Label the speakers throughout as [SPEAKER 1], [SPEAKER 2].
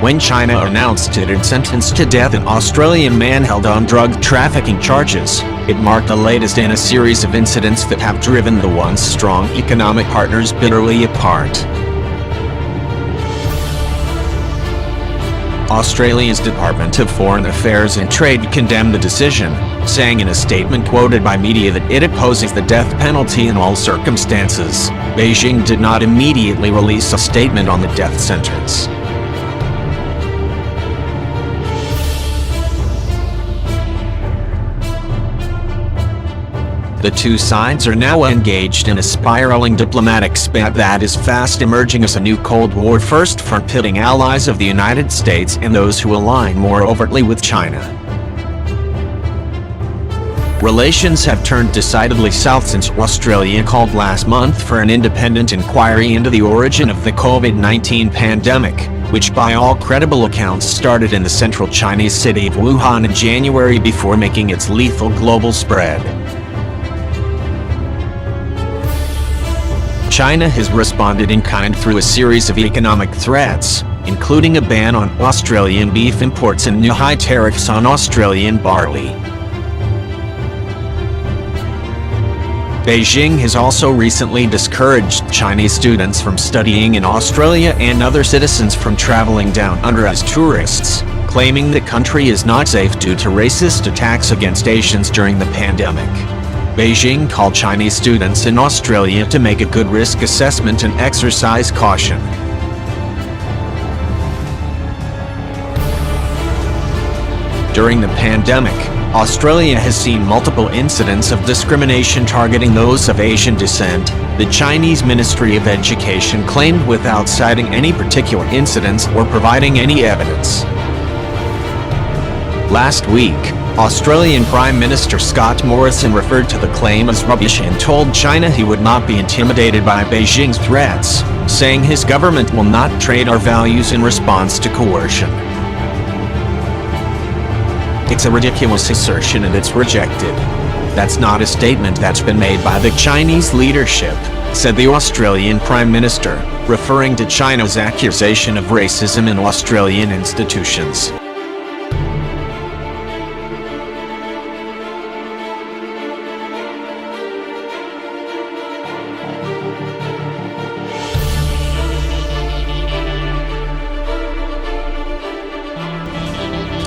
[SPEAKER 1] when China announced it had sentenced to death an Australian man held on drug trafficking charges. It marked the latest in a series of incidents that have driven the once strong economic partners bitterly apart. Australia's Department of Foreign Affairs and Trade condemned the decision, saying in a statement quoted by media that it opposes the death penalty in all circumstances. Beijing did not immediately release a statement on the death sentence. The two sides are now engaged in a spiraling diplomatic spat that is fast emerging as a new Cold War first front pitting allies of the United States and those who align more overtly with China. Relations have turned decidedly south since Australia called last month for an independent inquiry into the origin of the COVID-19 pandemic, which by all credible accounts started in the central Chinese city of Wuhan in January before making its lethal global spread. China has responded in kind through a series of economic threats, including a ban on Australian beef imports and new high tariffs on Australian barley. Beijing has also recently discouraged Chinese students from studying in Australia and other citizens from traveling down under as tourists, claiming the country is not safe due to racist attacks against Asians during the pandemic. Beijing called Chinese students in Australia to make a good risk assessment and exercise caution. During the pandemic, Australia has seen multiple incidents of discrimination targeting those of Asian descent, the Chinese Ministry of Education claimed without citing any particular incidents or providing any evidence. Last week, Australian Prime Minister Scott Morrison referred to the claim as rubbish and told China he would not be intimidated by Beijing's threats, saying his government will not trade our values in response to coercion. It's a ridiculous assertion and it's rejected. That's not a statement that's been made by the Chinese leadership, said the Australian Prime Minister, referring to China's accusation of racism in Australian institutions.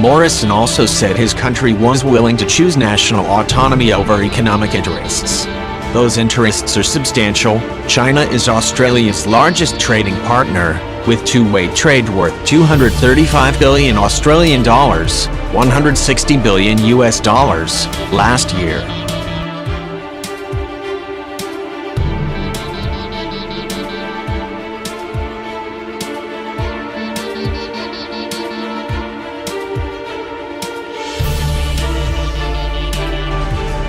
[SPEAKER 1] Morrison also said his country was willing to choose national autonomy over economic interests. Those interests are substantial. China is Australia's largest trading partner, with two-way trade worth 235 billion Australian dollars, 160 billion US dollars, last year.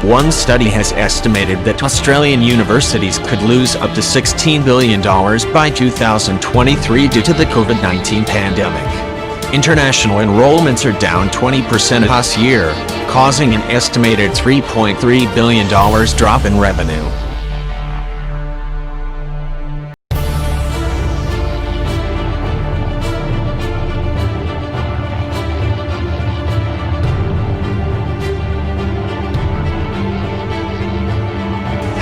[SPEAKER 1] One study has estimated that Australian universities could lose up to $16 billion by 2023 due to the COVID-19 pandemic. International enrollments are down 20% this year, causing an estimated $3.3 billion drop in revenue.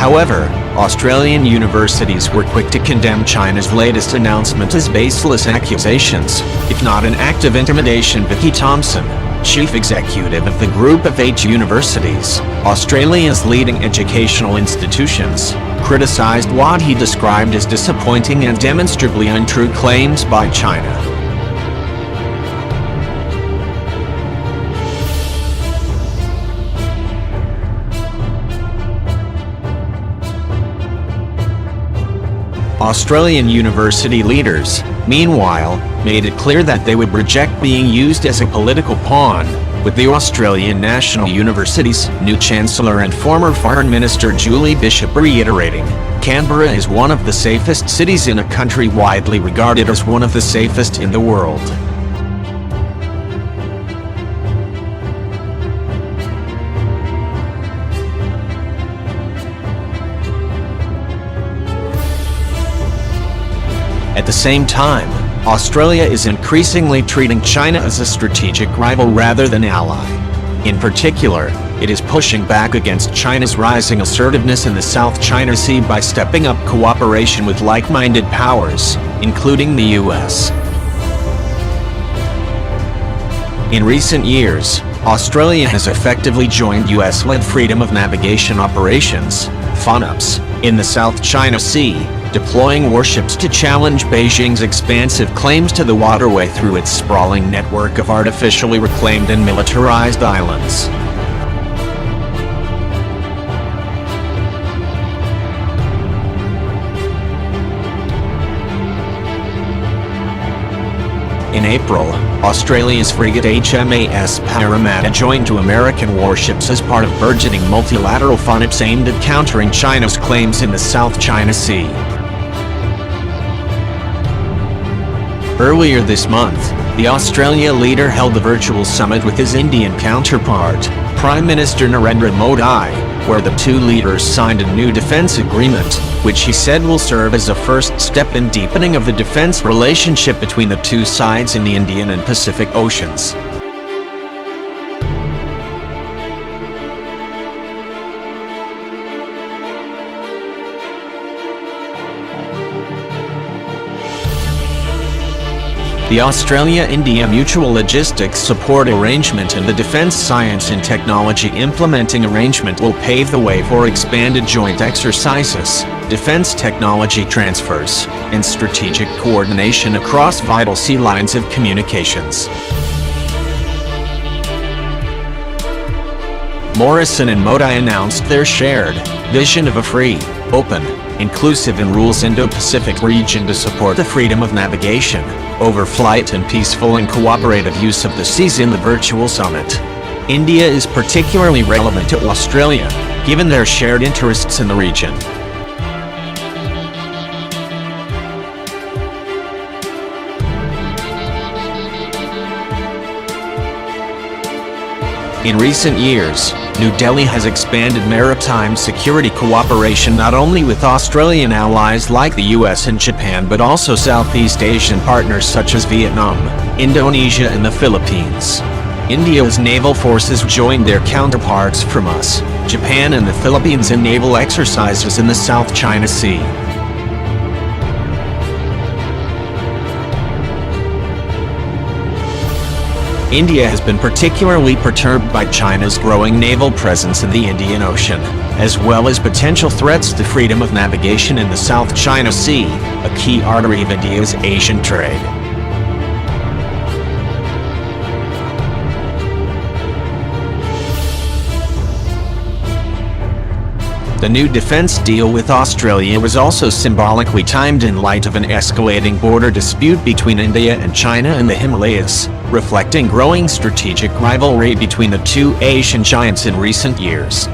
[SPEAKER 1] However, Australian universities were quick to condemn China's latest announcement as baseless accusations, if not an act of intimidation. Vicky Thompson, chief executive of the Group of 8 universities, Australia's leading educational institutions, criticized what he described as disappointing and demonstrably untrue claims by China. Australian university leaders, meanwhile, made it clear that they would reject being used as a political pawn, with the Australian National University's new Chancellor and former Foreign Minister Julie Bishop reiterating, Canberra is one of the safest cities in a country widely regarded as one of the safest in the world. At the same time, Australia is increasingly treating China as a strategic rival rather than ally. In particular, it is pushing back against China's rising assertiveness in the South China Sea by stepping up cooperation with like-minded powers, including the US. In recent years, Australia has effectively joined US-led Freedom of Navigation operations, FONOPs, in the South China Sea, deploying warships to challenge Beijing's expansive claims to the waterway through its sprawling network of artificially reclaimed and militarized islands. In April, Australia's frigate HMAS Parramatta joined to American warships as part of burgeoning multilateral FONOPs aimed at countering China's claims in the South China Sea. Earlier this month, the Australia leader held a virtual summit with his Indian counterpart, Prime Minister Narendra Modi, where the two leaders signed a new defense agreement, which he said will serve as a first step in deepening of the defense relationship between the two sides in the Indian and Pacific Oceans. The Australia-India Mutual Logistics Support Arrangement and the Defence Science and Technology Implementing Arrangement will pave the way for expanded joint exercises, defence technology transfers, and strategic coordination across vital sea lines of communications. Morrison and Modi announced their shared vision of a free, open, inclusive and rules Indo-Pacific region to support the freedom of navigation, overflight and peaceful and cooperative use of the seas in the virtual summit. India is particularly relevant to Australia, given their shared interests in the region. In recent years, New Delhi has expanded maritime security cooperation not only with Australian allies like the US and Japan but also Southeast Asian partners such as Vietnam, Indonesia and the Philippines. India's naval forces joined their counterparts from US, Japan and the Philippines in naval exercises in the South China Sea. India has been particularly perturbed by China's growing naval presence in the Indian Ocean, as well as potential threats to freedom of navigation in the South China Sea, a key artery of India's Asian trade. The new defense deal with Australia was also symbolically timed in light of an escalating border dispute between India and China in the Himalayas, reflecting growing strategic rivalry between the two Asian giants in recent years.